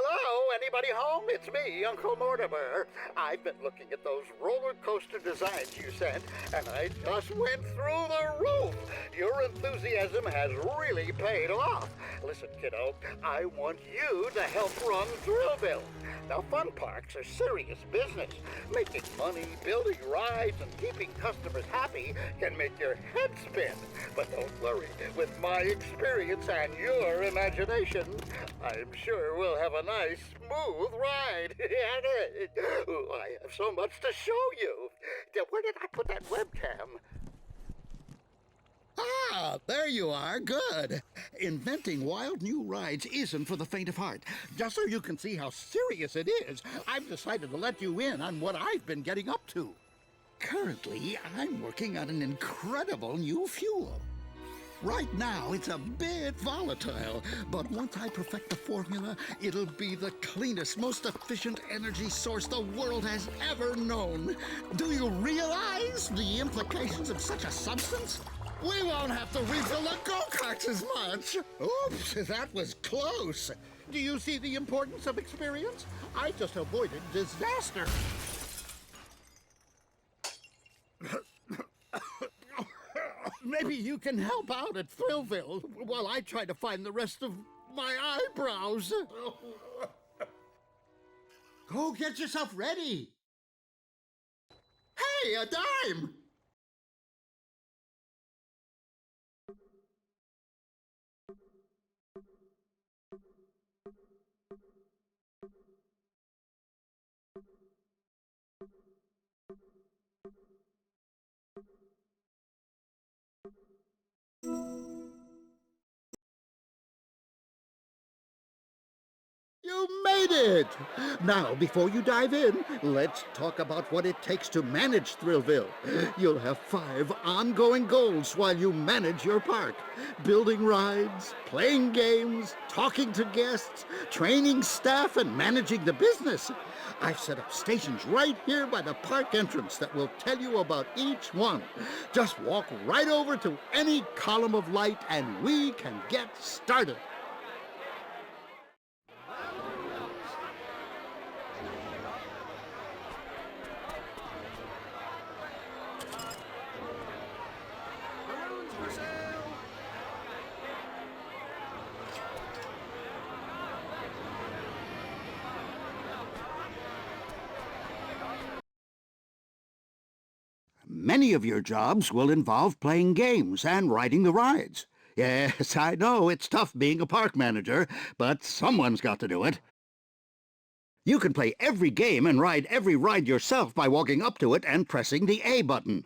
Hello, anybody home? It's me, Uncle Mortimer. I've been looking at those roller coaster designs you sent, and I just went through the roof. Your enthusiasm has really paid off. Listen, kiddo, I want you to help run Thrillville. Now, fun parks are serious business. Making money, building rides, and keeping customers happy can make your head spin. But don't worry, with my experience and your imagination, I'm sure we'll have a nice, smooth ride. I have so much to show you. Where did I put that webcam? Ah, there you are. Good. Inventing wild new rides isn't for the faint of heart. Just so you can see how serious it is, I've decided to let you in on what I've been getting up to. Currently, I'm working on an incredible new fuel. Right now, it's a bit volatile, but once I perfect the formula, it'll be the cleanest, most efficient energy source the world has ever known. Do you realize the implications of such a substance? We won't have to refill the go-karts as much. Oops, that was close. Do you see the importance of experience? I just avoided disaster. Maybe you can help out at Thrillville while I try to find the rest of my eyebrows. Go get yourself ready. Hey, a dime! You made it! Now, before you dive in, let's talk about what it takes to manage Thrillville. You'll have 5 ongoing goals while you manage your park. Building rides, playing games, talking to guests, training staff, and managing the business. I've set up stations right here by the park entrance that will tell you about each one. Just walk right over to any column of light and we can get started. Many of your jobs will involve playing games and riding the rides. Yes, I know it's tough being a park manager, but someone's got to do it. You can play every game and ride every ride yourself by walking up to it and pressing the A button.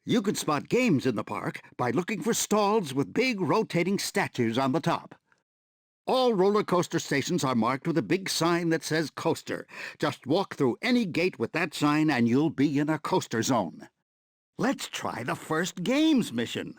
You can spot games in the park by looking for stalls with big rotating statues on the top. All roller coaster stations are marked with a big sign that says Coaster. Just walk through any gate with that sign and you'll be in a coaster zone. Let's try the first games mission.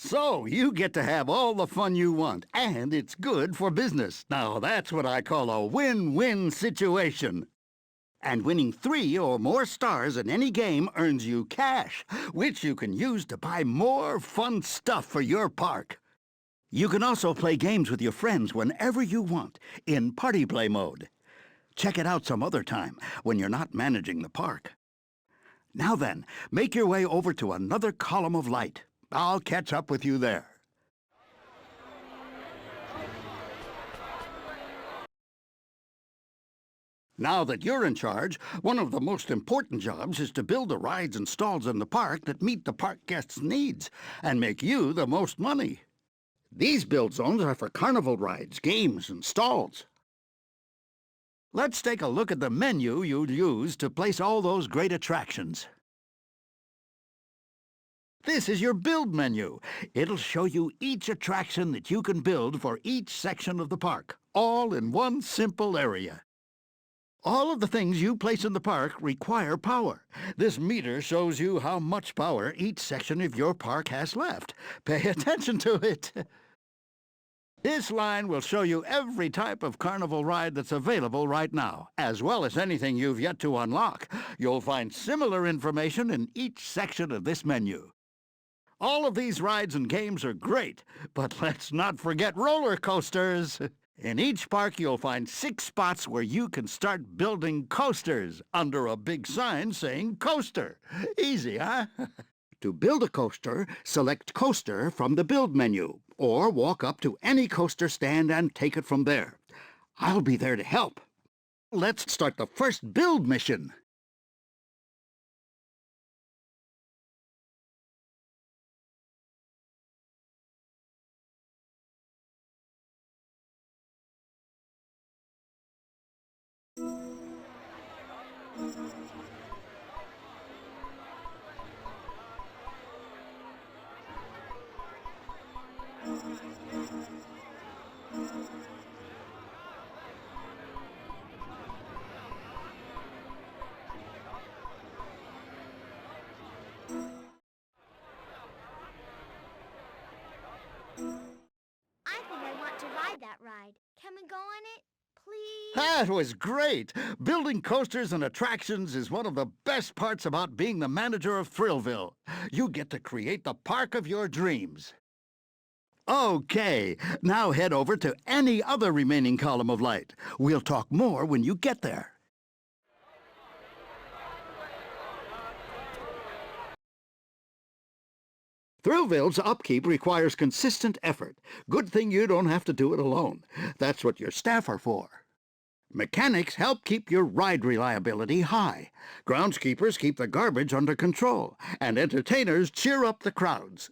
So you get to have all the fun you want, and it's good for business. Now that's what I call a win-win situation. And winning 3 or more stars in any game earns you cash, which you can use to buy more fun stuff for your park. You can also play games with your friends whenever you want, in party play mode. Check it out some other time, when you're not managing the park. Now then, make your way over to another column of light. I'll catch up with you there. Now that you're in charge, one of the most important jobs is to build the rides and stalls in the park that meet the park guests' needs and make you the most money. These build zones are for carnival rides, games, and stalls. Let's take a look at the menu you'd use to place all those great attractions. This is your build menu. It'll show you each attraction that you can build for each section of the park, all in one simple area. All of the things you place in the park require power. This meter shows you how much power each section of your park has left. Pay attention to it. This line will show you every type of carnival ride that's available right now, as well as anything you've yet to unlock. You'll find similar information in each section of this menu. All of these rides and games are great, but let's not forget roller coasters. In each park, you'll find 6 spots where you can start building coasters under a big sign saying coaster. Easy, huh? To build a coaster, select Coaster from the Build menu, or walk up to any coaster stand and take it from there. I'll be there to help. Let's start the first build mission. I think I want to ride that ride. Can we go on it, please? That was great! Building coasters and attractions is one of the best parts about being the manager of Thrillville. You get to create the park of your dreams. Okay, now head over to any other remaining column of light. We'll talk more when you get there. Thrillville's upkeep requires consistent effort. Good thing you don't have to do it alone. That's what your staff are for. Mechanics help keep your ride reliability high. Groundskeepers keep the garbage under control. And entertainers cheer up the crowds.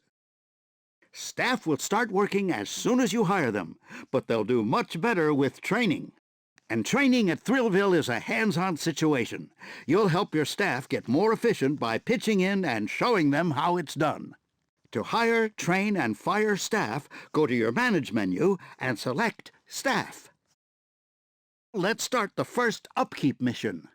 Staff will start working as soon as you hire them, but they'll do much better with training. And training at Thrillville is a hands-on situation. You'll help your staff get more efficient by pitching in and showing them how it's done. To hire, train, and fire staff, go to your Manage menu and select Staff. Let's start the first upkeep mission.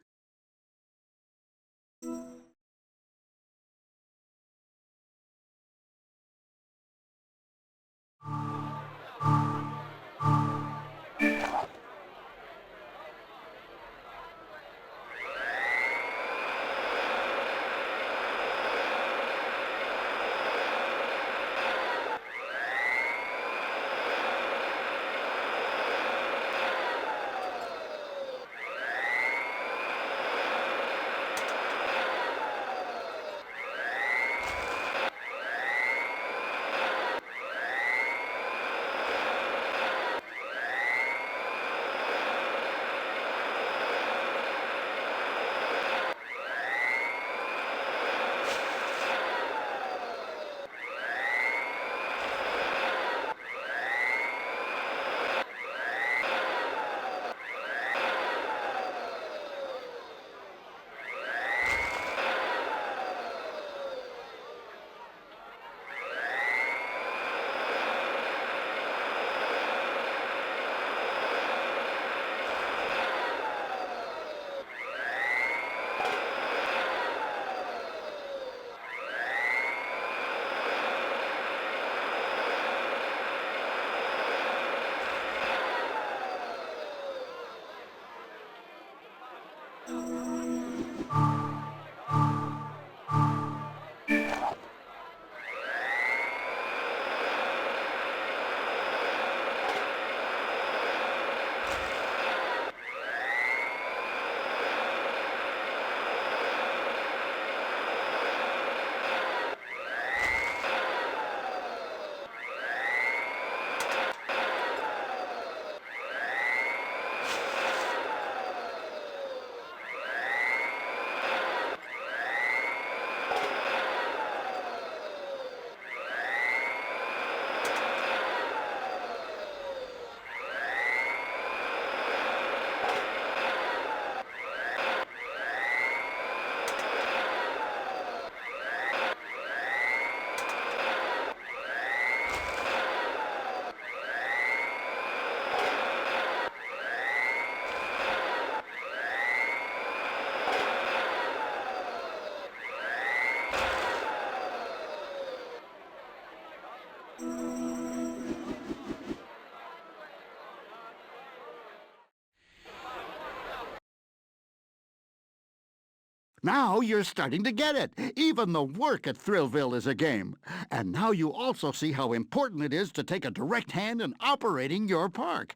Now you're starting to get it. Even the work at Thrillville is a game. And now you also see how important it is to take a direct hand in operating your park.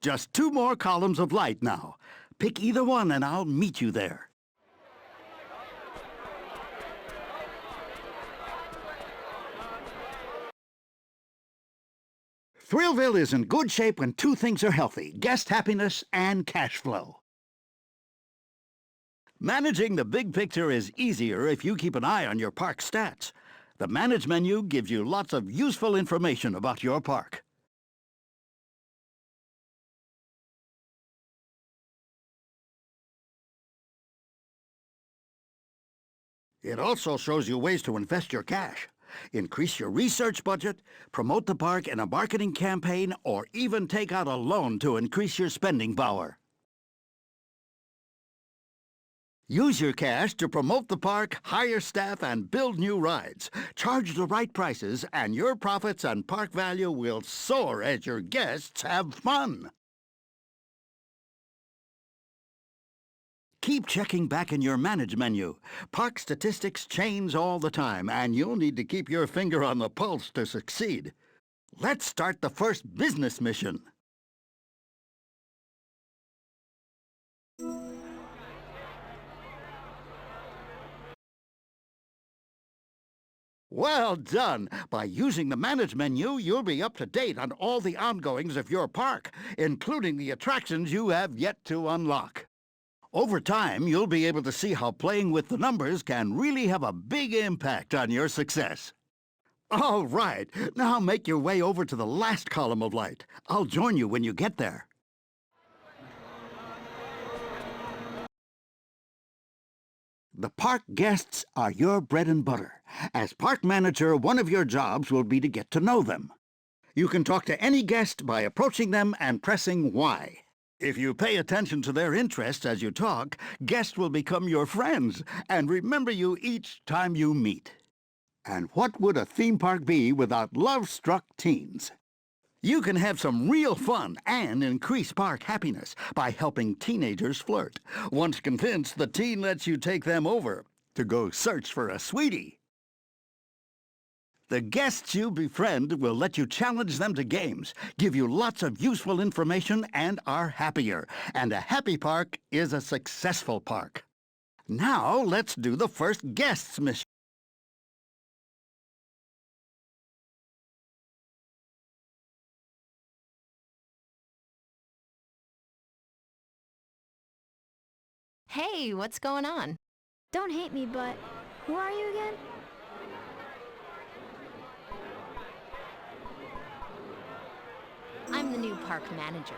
Just 2 more columns of light now. Pick either one and I'll meet you there. Thrillville is in good shape when 2 things are healthy: guest happiness and cash flow. Managing the big picture is easier if you keep an eye on your park stats. The Manage menu gives you lots of useful information about your park. It also shows you ways to invest your cash, increase your research budget, promote the park in a marketing campaign, or even take out a loan to increase your spending power. Use your cash to promote the park, hire staff, and build new rides. Charge the right prices, and your profits and park value will soar as your guests have fun. Keep checking back in your Manage menu. Park statistics change all the time, and you'll need to keep your finger on the pulse to succeed. Let's start the first business mission. Well done! By using the Manage menu, you'll be up to date on all the ongoings of your park, including the attractions you have yet to unlock. Over time, you'll be able to see how playing with the numbers can really have a big impact on your success. All right, now make your way over to the last column of light. I'll join you when you get there. The park guests are your bread and butter. As park manager, one of your jobs will be to get to know them. You can talk to any guest by approaching them and pressing Y. If you pay attention to their interests as you talk, guests will become your friends and remember you each time you meet. And what would a theme park be without love-struck teens? You can have some real fun and increase park happiness by helping teenagers flirt. Once convinced, the teen lets you take them over to go search for a sweetie. The guests you befriend will let you challenge them to games, give you lots of useful information, and are happier. And a happy park is a successful park. Now let's do the first guests mission. Hey, what's going on? Don't hate me, but who are you again? I'm the new park manager.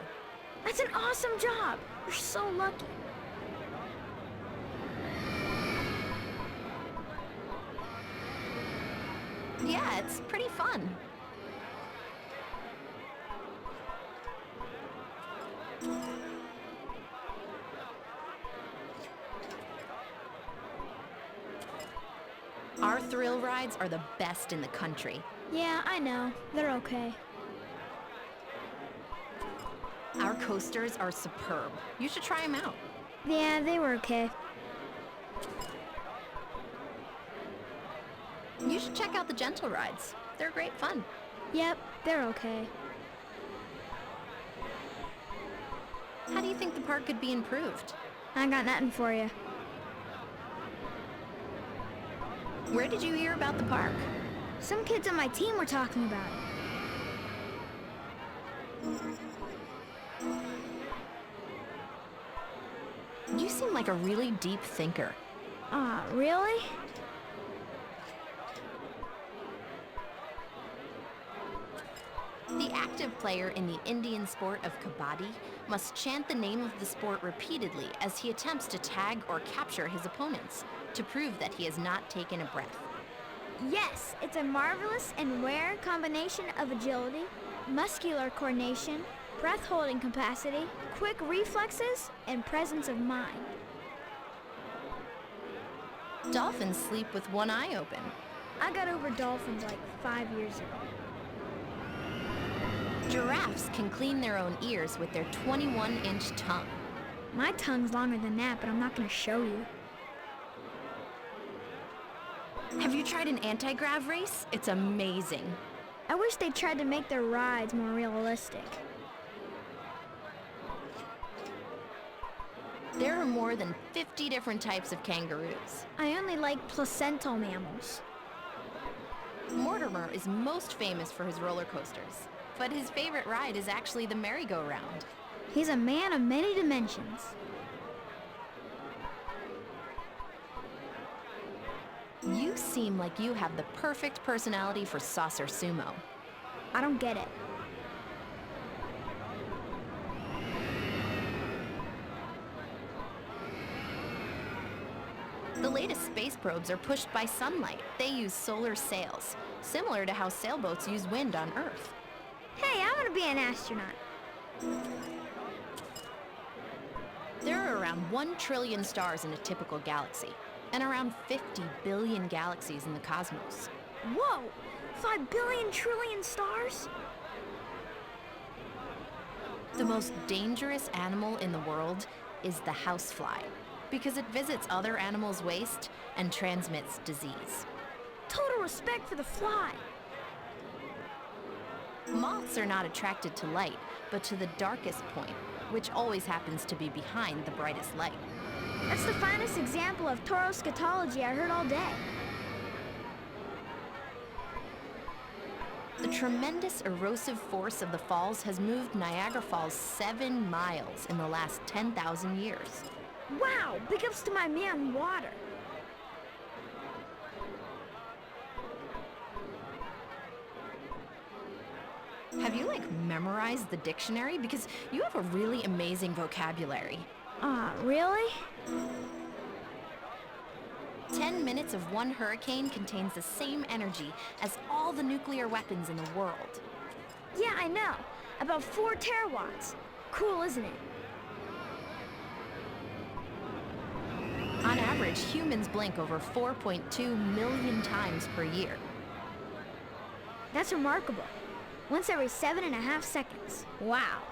That's an awesome job. You're so lucky. Yeah, it's pretty fun. Our thrill rides are the best in the country. Yeah, I know. They're okay. Our coasters are superb. You should try them out. Yeah, they were okay. You should check out the gentle rides. They're great fun. Yep, they're okay. How do you think the park could be improved? I got nothing for you. Where did you hear about the park? Some kids on my team were talking about it. You seem like a really deep thinker. Really? The active player in the Indian sport of kabaddi must chant the name of the sport repeatedly as he attempts to tag or capture his opponents to prove that he has not taken a breath. Yes, it's a marvelous and rare combination of agility, muscular coordination, breath-holding capacity, quick reflexes, and presence of mind. Dolphins sleep with one eye open. I got over dolphins like 5 years ago. Giraffes can clean their own ears with their 21-inch tongue. My tongue's longer than that, but I'm not gonna show you. Have you tried an anti-grav race? It's amazing. I wish they tried to make their rides more realistic. There are more than 50 different types of kangaroos. I only like placental mammals. Mortimer is most famous for his roller coasters, but his favorite ride is actually the merry-go-round. He's a man of many dimensions. You seem like you have the perfect personality for saucer sumo. I don't get it. The latest space probes are pushed by sunlight. They use solar sails, similar to how sailboats use wind on Earth. Hey, I want to be an astronaut. There are around 1 trillion stars in a typical galaxy, and around 50 billion galaxies in the cosmos. Whoa! 5 billion trillion stars? The most dangerous animal in the world is the housefly, because it visits other animals' waste and transmits disease. Total respect for the fly. Moths are not attracted to light, but to the darkest point, which always happens to be behind the brightest light. That's the finest example of toroscatology I heard all day. The tremendous erosive force of the falls has moved Niagara Falls 7 miles in the last 10,000 years. Wow, big ups to my man, water. Have you, memorized the dictionary? Because you have a really amazing vocabulary. Really? 10 minutes of one hurricane contains the same energy as all the nuclear weapons in the world. Yeah, I know. About 4 terawatts. Cool, isn't it? On average, humans blink over 4.2 million times per year. That's remarkable. Once every 7.5 seconds. Wow.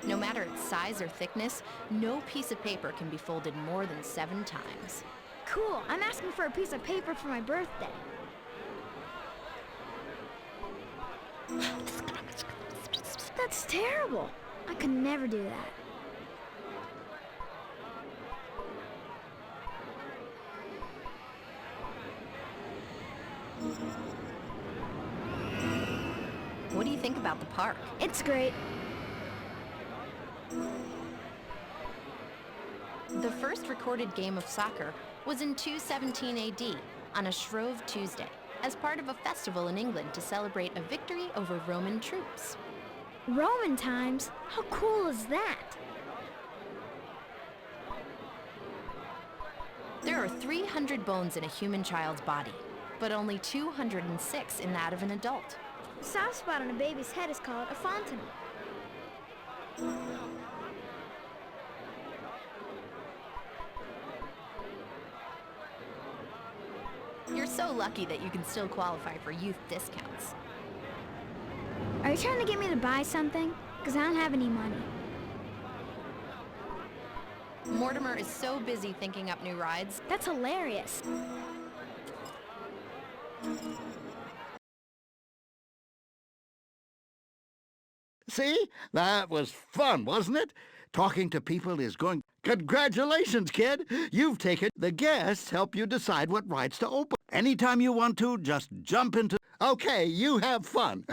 No matter its size or thickness, no piece of paper can be folded more than 7 times. Cool, I'm asking for a piece of paper for my birthday. That's terrible. I could never do that. What do you think about the park? It's great. The first recorded game of soccer was in 217 AD on a Shrove Tuesday as part of a festival in England to celebrate a victory over Roman troops. Roman times? How cool is that? There are 300 bones in a human child's body, but only 206 in that of an adult. The soft spot on a baby's head is called a fontanel. You're so lucky that you can still qualify for youth discounts. Are you trying to get me to buy something? Because I don't have any money. Mortimer is so busy thinking up new rides. That's hilarious. See? That was fun, wasn't it? Talking to people is going... Congratulations, kid! You've taken... The guests help you decide what rides to open. Anytime you want to, just jump into... Okay, you have fun.